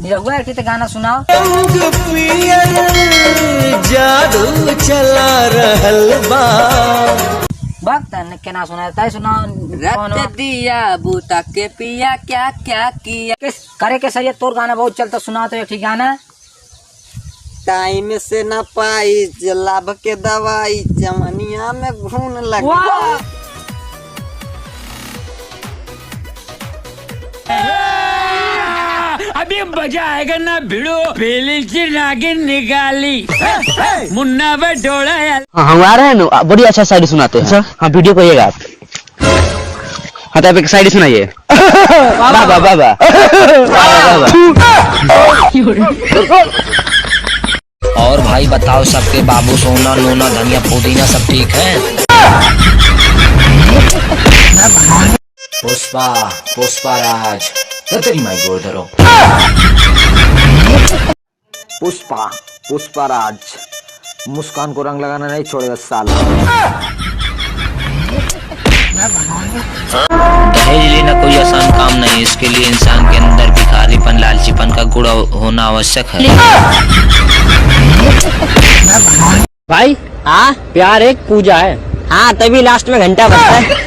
निरहुआ एक गाना सुनाओ। जादू चला रहल बा। वक्त केना सुना तय सुनाओ। रत दिया बूता के पिया क्या क्या किया। किस करे के सही तोर गाना बहुत चलता, सुना तो एक ठीक गाना। टाइम से न पाई जलाभ के दवाई जमनिया में घून लगा। अभी मजा आएगा ना भिड़ो पहले से नागिन निकाली मुन्ना बटोला। हाँ हम आ रहे हैं ना, बड़ी अच्छा शायरी सुनाते हैं। हाँ वीडियो करिएगा आप। हाँ तो आप एक शायरी सुनाइए। बाबा बाबा और भाई बताओ सबके बाबू सोना नूना धनिया पुदीना सब ठीक है? पुष्पा पुष्पाराज तेरी माई गोर धरो। पुष्पा पुष्पाराज मुस्कान को रंग लगाना नहीं छोड़ेगा साला। दहेज लेना कोई आसान काम नहीं, इसके लिए इंसान के अंदर भिखारीपन लालचीपन का गुण होना आवश्यक है। भाई हाँ प्यार एक पूजा है। हाँ तभी लास्ट में घंटा बजता है।